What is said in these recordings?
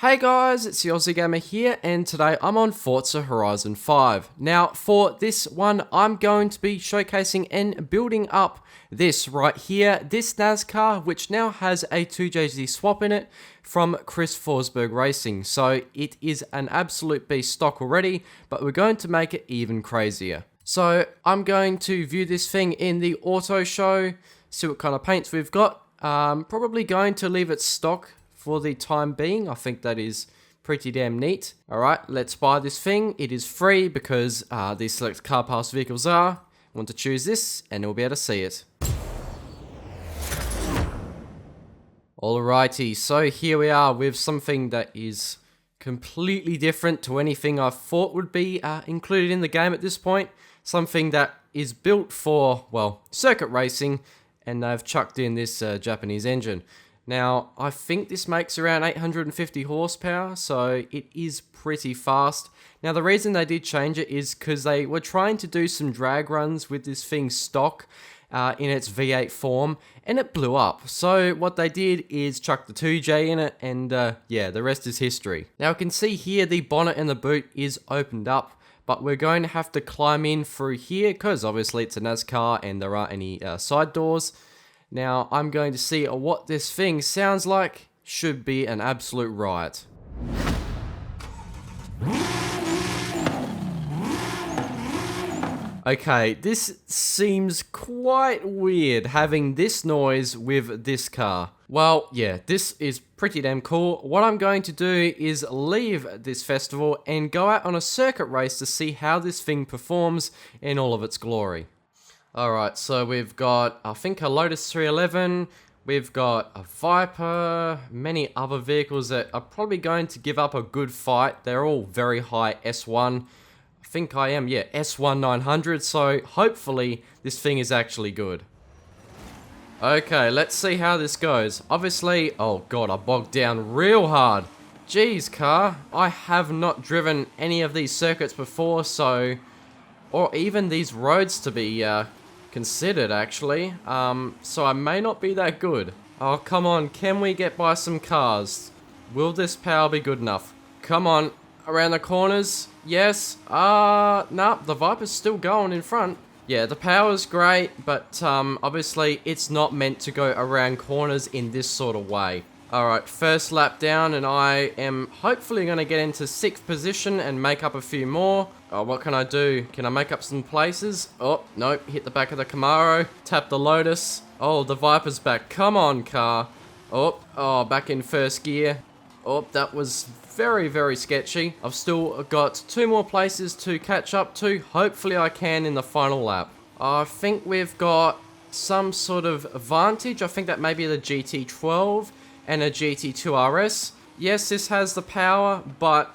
Hey guys, it's the Aussie Gamer here, and today I'm on Forza Horizon 5. Now, for this one, I'm going to be showcasing and building up this right here, this NASCAR, which now has a 2JZ swap in it from Forsberg Racing. So it is an absolute beast stock already, but we're going to make it even crazier. So I'm going to view this thing in the auto show, see what kind of paints we've got. Probably going to leave it stock for the time being. I think that is pretty damn neat. Alright, let's buy this thing. It is free because these select car pass vehicles are. I want to choose this and we'll be able to see it. Alrighty, so here we are with something that is completely different to anything I thought would be included in the game at this point. Something that is built for, well, circuit racing, and they've chucked in this Japanese engine. Now, I think this makes around 850 horsepower, so it is pretty fast. Now, the reason they did change it is because they were trying to do some drag runs with this thing stock in its V8 form, and it blew up. So what they did is chuck the 2J in it, and yeah, the rest is history. Now, you can see here the bonnet and the boot is opened up, but we're going to have to climb in through here, because obviously it's a NASCAR and there aren't any side doors. Now, I'm going to see what this thing sounds like. Should be an absolute riot. Okay, this seems quite weird, having this noise with this car. Well, yeah, this is pretty damn cool. What I'm going to do is leave this festival and go out on a circuit race to see how this thing performs in all of its glory. Alright, so we've got, I think, a Lotus 311, we've got a Viper, many other vehicles that are probably going to give up a good fight. They're all very high S1. I think I am, yeah, S1 900, so hopefully this thing is actually good. Okay, let's see how this goes. Obviously, oh god, I bogged down real hard. Jeez, car, I have not driven any of these circuits before, so, or even these roads to be considered, actually. So I may not be that good. Oh, come on, can we get by some cars? Will this power be good enough? Come on, around the corners. Yes. Nah, the Viper's still going in front. Yeah, the power's great, but obviously it's not meant to go around corners in this sort of way. Alright, first lap down, and I am hopefully going to get into 6th position and make up a few more. Oh, what can I do? Can I make up some places? Oh, nope, hit the back of the Camaro, tap the Lotus. Oh, the Viper's back. Come on, car. Oh, back in first gear. Oh, that was very, very sketchy. I've still got 2 more places to catch up to. Hopefully I can in the final lap. I think we've got some sort of advantage. I think that may be the GT12 and a GT2 RS. Yes, this has the power, but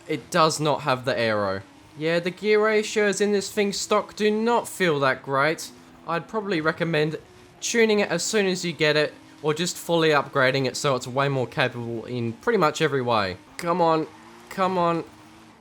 it does not have the aero. Yeah, the gear ratios in this thing stock do not feel that great. I'd probably recommend tuning it as soon as you get it, or just fully upgrading it so it's way more capable in pretty much every way. Come on, come on.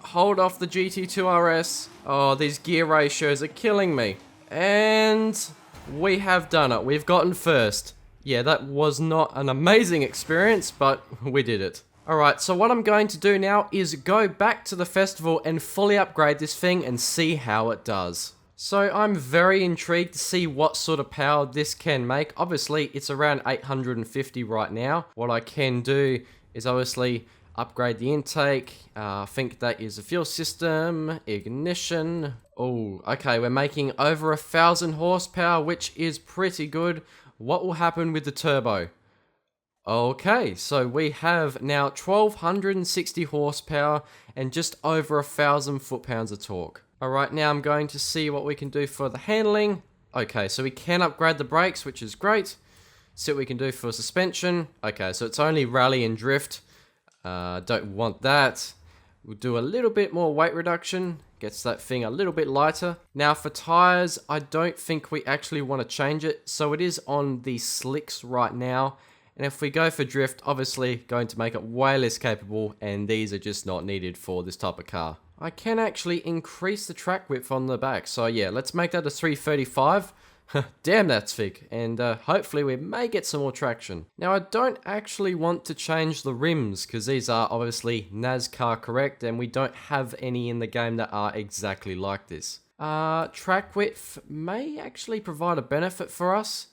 Hold off the GT2 RS. Oh, these gear ratios are killing me. And we have done it. We've gotten first. Yeah, that was not an amazing experience, but we did it. Alright, so what I'm going to do now is go back to the festival and fully upgrade this thing and see how it does. So I'm very intrigued to see what sort of power this can make. Obviously, it's around 850 right now. What I can do is obviously upgrade the intake. I think that is the fuel system, ignition. Oh, okay, we're making over 1,000 horsepower, which is pretty good. What will happen with the turbo? Okay, so we have now 1,260 horsepower and just over 1,000 foot-pounds of torque. Alright, now I'm going to see what we can do for the handling. Okay, so we can upgrade the brakes, which is great. See what we can do for suspension. Okay, so it's only rally and drift. Don't want that. We'll do a little bit more weight reduction. Gets that thing a little bit lighter. Now for tires, I don't think we actually want to change it. So it is on the slicks right now. And if we go for drift, obviously going to make it way less capable, and these are just not needed for this type of car. I can actually increase the track width on the back. So yeah, let's make that a 335. Damn, that's thick, and hopefully we may get some more traction. Now, I don't actually want to change the rims, because these are obviously NASCAR correct, and we don't have any in the game that are exactly like this. Track width may actually provide a benefit for us.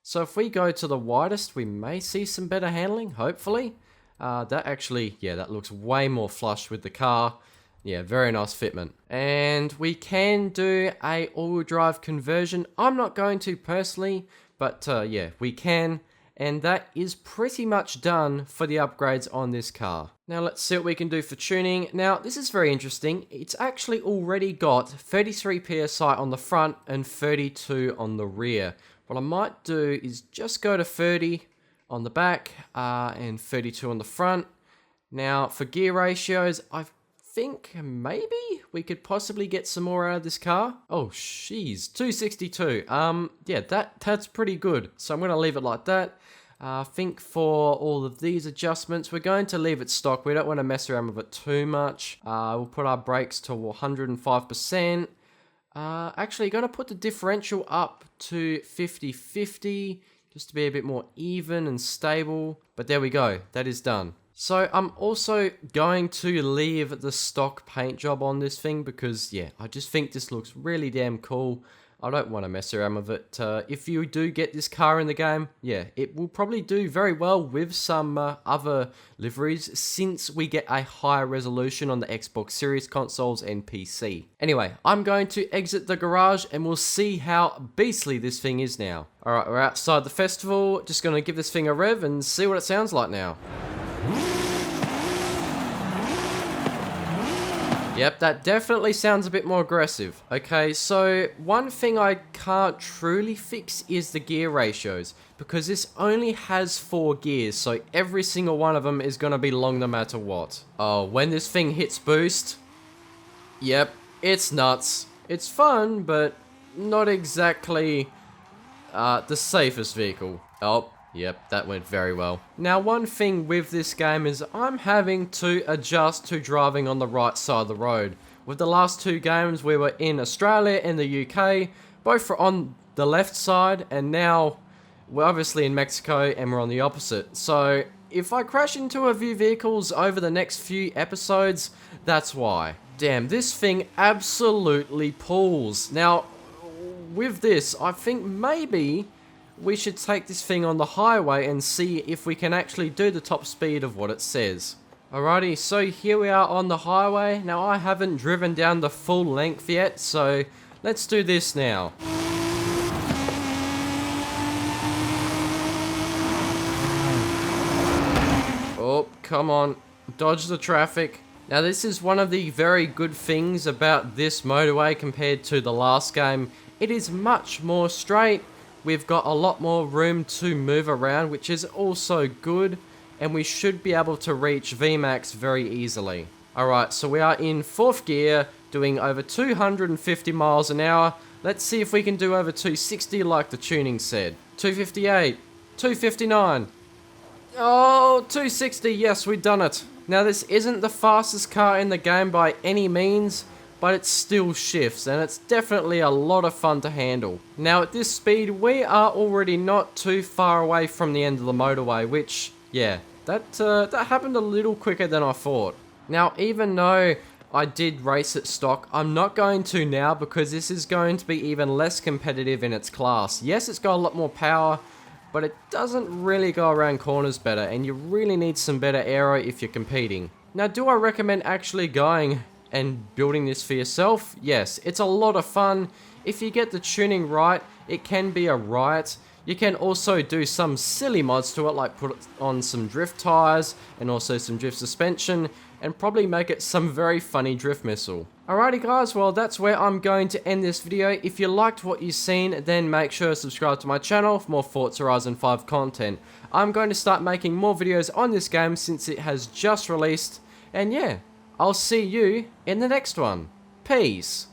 So if we go to the widest, we may see some better handling, hopefully. That looks way more flush with the car. Yeah, very nice fitment. And we can do a all-wheel drive conversion. I'm not going to personally, but yeah, we can. And that is pretty much done for the upgrades on this car. Now let's see what we can do for tuning. Now this is very interesting. It's actually already got 33 PSI on the front and 32 on the rear. What I might do is just go to 30 on the back and 32 on the front. Now for gear ratios, I think maybe we could possibly get some more out of this car. Oh, jeez, 262. Yeah, that's pretty good. So I'm going to leave it like that. I think for all of these adjustments, we're going to leave it stock. We don't want to mess around with it too much. We'll put our brakes to 105%. Actually, going to put the differential up to 50-50 just to be a bit more even and stable. But there we go. That is done. So I'm also going to leave the stock paint job on this thing because, yeah, I just think this looks really damn cool. I don't want to mess around with it. If you do get this car in the game, yeah, it will probably do very well with some other liveries since we get a higher resolution on the Xbox Series consoles and PC. Anyway, I'm going to exit the garage and we'll see how beastly this thing is now. Alright, we're outside the festival. Just going to give this thing a rev and see what it sounds like now. Yep, that definitely sounds a bit more aggressive. Okay, so one thing I can't truly fix is the gear ratios, because this only has 4 gears, so every single one of them is going to be long no matter what. Oh, when this thing hits boost, yep, it's nuts. It's fun, but not exactly the safest vehicle. Oh. Yep, that went very well. Now, one thing with this game is I'm having to adjust to driving on the right side of the road. With the last 2 games, we were in Australia and the UK, both were on the left side, and now we're obviously in Mexico and we're on the opposite. So, if I crash into a few vehicles over the next few episodes, that's why. Damn, this thing absolutely pulls. Now, with this, I think maybe we should take this thing on the highway and see if we can actually do the top speed of what it says. Alrighty, so here we are on the highway. Now I haven't driven down the full length yet, so let's do this now. Oh, come on, dodge the traffic. Now this is one of the very good things about this motorway compared to the last game. It is much more straight. We've got a lot more room to move around, which is also good, and we should be able to reach VMAX very easily. Alright, so we are in 4th gear, doing over 250 miles an hour. Let's see if we can do over 260 like the tuning said. 258, 259, oh, 260, yes, we've done it. Now this isn't the fastest car in the game by any means, but it still shifts, and it's definitely a lot of fun to handle. Now at this speed, we are already not too far away from the end of the motorway, which, yeah, that happened a little quicker than I thought. Now, even though I did race at stock, I'm not going to now because this is going to be even less competitive in its class. Yes, it's got a lot more power, but it doesn't really go around corners better, and you really need some better aero if you're competing. Now, do I recommend actually going and building this for yourself? Yes, it's a lot of fun. If you get the tuning right, it can be a riot. You can also do some silly mods to it, like put on some drift tires and also some drift suspension, and probably make it some very funny drift missile. Alrighty guys, well that's where I'm going to end this video. If you liked what you've seen, then make sure to subscribe to my channel for more Forza Horizon 5 content. I'm going to start making more videos on this game since it has just released, and yeah, I'll see you in the next one. Peace.